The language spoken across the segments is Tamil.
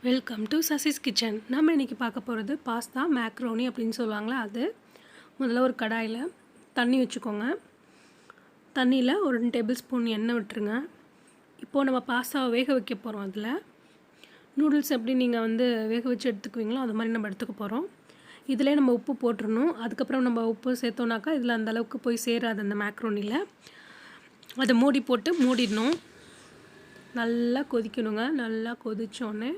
Welcome to Sasi's kitchen. நம்ம இன்றைக்கி பார்க்க போகிறது பாஸ்தா மேக்ரோனி அப்படின்னு சொல்லுவாங்களே அது. முதல்ல ஒரு கடாயில் தண்ணி வச்சுக்கோங்க. தண்ணியில் ஒரு 2 டேபிள் ஸ்பூன் எண்ணெய் விட்டுருங்க. இப்போது நம்ம பாஸ்தாவை வேக வைக்க போகிறோம். அதில் நூடுல்ஸ் எப்படி நீங்கள் வேக வச்சு எடுத்துக்குவீங்களோ அது மாதிரி நம்ம எடுத்துக்க போகிறோம். இதிலே நம்ம உப்பு போட்டுடணும். அதுக்கப்புறம் நம்ம உப்பு சேர்த்தோன்னாக்கா இதில் அந்தளவுக்கு போய் சேராது அந்த மேக்ரோனியில். அதை மூடி போட்டு மூடிடணும். நல்லா கொதிக்கணுங்க. நல்லா கொதித்தோடனே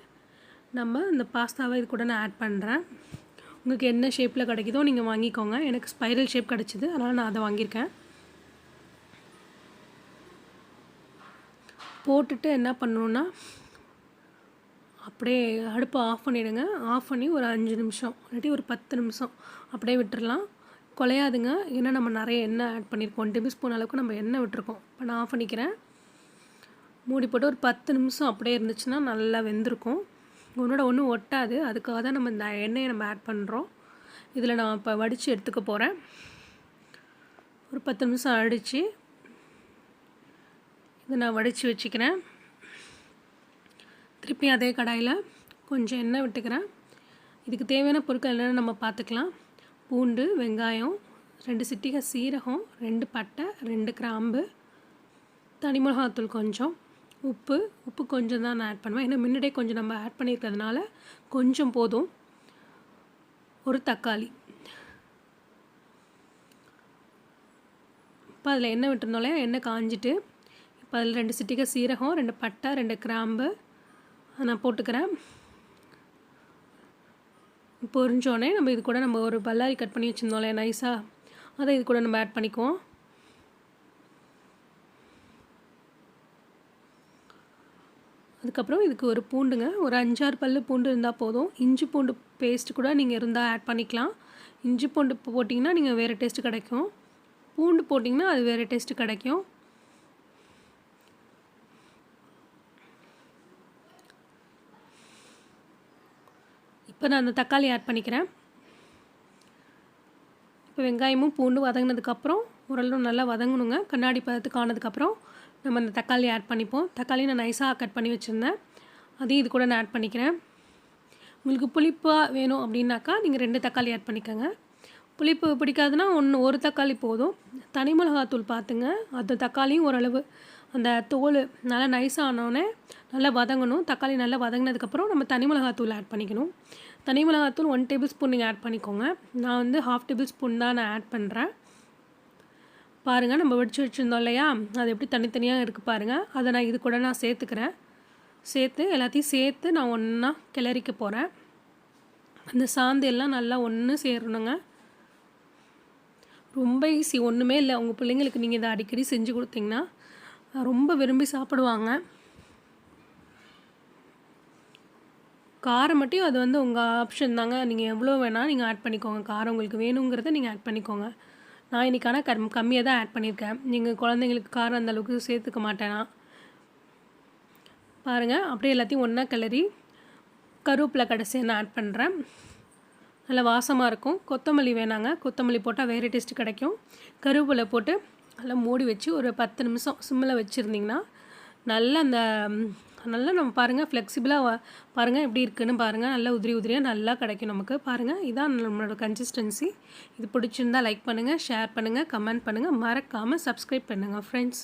நம்ம இந்த பாஸ்தாவை இது கூட நான் ஆட் பண்ணுறேன். உங்களுக்கு என்ன ஷேப்பில் கிடைக்குதோ நீங்கள் வாங்கிக்கோங்க. எனக்கு ஸ்பைரல் ஷேப் கிடச்சிது, அதனால் நான் அதை வாங்கியிருக்கேன். போட்டுட்டு என்ன பண்ணணுன்னா அப்படியே அடுப்பை ஆஃப் பண்ணிவிடுங்க. ஆஃப் பண்ணி ஒரு 5 நிமிஷம் இல்லாட்டி ஒரு 10 நிமிஷம் அப்படியே விட்டுடலாம். குலையாதுங்க. ஏன்னா நம்ம நிறைய எண்ணெய் ஆட் பண்ணியிருக்கோம். 1 டேபிள் ஸ்பூன் அளவுக்கு நம்ம எண்ணெய் விட்டுருக்கோம். இப்போ நான் ஆஃப் பண்ணிக்கிறேன். மூடி போட்டு ஒரு 10 நிமிஷம் அப்படியே இருந்துச்சுன்னா நல்லா வெந்திருக்கும். ஒன்றோட ஒன்று ஒட்டாது. அதுக்காக தான் நம்ம இந்த எண்ணெயை நம்ம ஆட் பண்ணுறோம். இதில் நான் இப்போ வடித்து எடுத்துக்க போகிறேன். ஒரு 10 நிமிஷம் அடித்து இதை நான் வடித்து வச்சுக்கிறேன். திருப்பி அதே கடாயில் கொஞ்சம் எண்ணெய் விட்டுக்கிறேன். இதுக்கு தேவையான பொருட்கள் என்னென்னு நம்ம பார்த்துக்கலாம். பூண்டு, வெங்காயம், 2 சிட்டிகை சீரகம், 2 பட்டை, 2 கிராம்பு, தனி மிளகாத்தூள் கொஞ்சம், உப்பு கொஞ்சம் தான் நான் ஆட் பண்ணுவேன். ஏன்னா முன்னாடியே கொஞ்சம் நம்ம ஆட் பண்ணியிருக்கிறதுனால கொஞ்சம் போதும். ஒரு தக்காளி. இப்போ அதில் எண்ணெய் விட்டுருந்தோம்ல, எண்ணெய் காஞ்சிட்டு இப்போ அதில் 2 சிட்டிகை சீரகம், 2 பட்டை, 2 கிராம்பு நான் போட்டுக்கிறேன். பொரிஞ்சோடனே நம்ம இது கூட நம்ம ஒரு பல்லாரி கட் பண்ணி வச்சுருந்தோம்ல நைஸாக, அதை இது கூட நம்ம ஆட் பண்ணிக்குவோம். அதுக்கப்புறம் இதுக்கு ஒரு பூண்டுங்க, ஒரு 5-6 பல் பூண்டு இருந்தால் போதும். இஞ்சி பூண்டு பேஸ்ட் கூட நீங்கள் இருந்தால் ஆட் பண்ணிக்கலாம். இஞ்சி பூண்டு போட்டிங்கன்னா நீங்கள் வேறு டேஸ்ட்டு கிடைக்கும். பூண்டு போட்டிங்கன்னா அது வேறு டேஸ்ட்டு கிடைக்கும். இப்போ நான் அந்த தக்காளி ஆட் பண்ணிக்கிறேன். இப்போ வெங்காயமும் பூண்டு வதங்கினதுக்கப்புறம் ஓரளவு நல்லா வதங்கணுங்க. கண்ணாடி பதத்துக்கு ஆனதுக்கப்புறம் நம்ம அந்த தக்காளி ஆட் பண்ணிப்போம். தக்காளி நான் நைஸாக கட் பண்ணி வச்சுருந்தேன். அதையும் இது கூட நான் ஆட் பண்ணிக்கிறேன். உங்களுக்கு புளிப்பாக வேணும் அப்படின்னாக்கா நீங்கள் 2 தக்காளி ஆட் பண்ணிக்கோங்க. புளிப்பு பிடிக்காதுன்னா ஒரு தக்காளி போதும். தனி மிளகாத்தூள் பார்த்துங்க. அந்த தக்காளியும் ஓரளவு அந்த தோல் நல்லா நைஸாக ஆனோடனே நல்லா வதங்கணும். தக்காளி நல்லா வதங்கினதுக்கப்புறம் நம்ம தனி மிளகாத்தூள் ஆட் பண்ணிக்கணும். தனி மிளகாத்தூள் 1 டேபிள் ஸ்பூன் நீங்கள் ஆட் பண்ணிக்கோங்க. நான் 1/2 டேபிள் ஸ்பூன் தான் நான் ஆட் பண்ணுறேன். பாருங்கள், நம்ம வடித்து வச்சுருந்தோம் இல்லையா, அது எப்படி தனித்தனியாக இருக்குது பாருங்கள். அதை நான் இது கூட நான் சேர்த்துக்கிறேன். எல்லாத்தையும் சேர்த்து நான் ஒன்றா கிளறிக்க போகிறேன். அந்த சாந்து எல்லாம் நல்லா ஒன்று சேரணுங்க. ரொம்ப ஈஸி, ஒன்றுமே இல்லை. உங்கள் பிள்ளைங்களுக்கு நீங்கள் இதை அடிக்கடி செஞ்சு கொடுத்தீங்கன்னா ரொம்ப விரும்பி சாப்பிடுவாங்க. காரம் மட்டும் அது உங்கள் ஆப்ஷன் தாங்க. நீங்கள் எவ்வளோ வேணால் நீங்கள் ஆட் பண்ணிக்கோங்க. காரம் உங்களுக்கு வேணுங்கிறத நீங்கள் ஆட் பண்ணிக்கோங்க. நான் இன்றைக்கி ஆனால் கம்மியாக தான் ஆட் பண்ணியிருக்கேன். நீங்கள் குழந்தைங்களுக்கு காரம் அந்தளவுக்கு சேர்த்துக்க மாட்டேனா. பாருங்கள், அப்படியே எல்லாத்தையும் ஒன்றா கிளறி கருவேப்பிலை கடைசியாக நான் ஆட் பண்ணுறேன். நல்லா வாசமாக இருக்கும். கொத்தமல்லி வேணாங்க, கொத்தமல்லி போட்டால் வேறு டேஸ்ட்டு கிடைக்கும். கருவேப்பிலை போட்டு நல்லா மூடி வச்சு ஒரு 10 நிமிஷம் சிம்மில் வச்சுருந்திங்கன்னா நல்லா நல்லா நம்ம பாருங்கள் ஃப்ளெக்சிபிளாக பாருங்கள் எப்படி இருக்குதுன்னு பாருங்கள். நல்லா உதிரியாக நல்லா கிடைக்கும் நமக்கு. பாருங்கள், இதான் நம்மளோட கன்சிஸ்டன்சி. இது பிடிச்சிருந்தால் லைக் பண்ணுங்கள், ஷேர் பண்ணுங்கள், கமெண்ட் பண்ணுங்கள். மறக்காமல் சப்ஸ்கிரைப் பண்ணுங்கள் ஃப்ரெண்ட்ஸ்.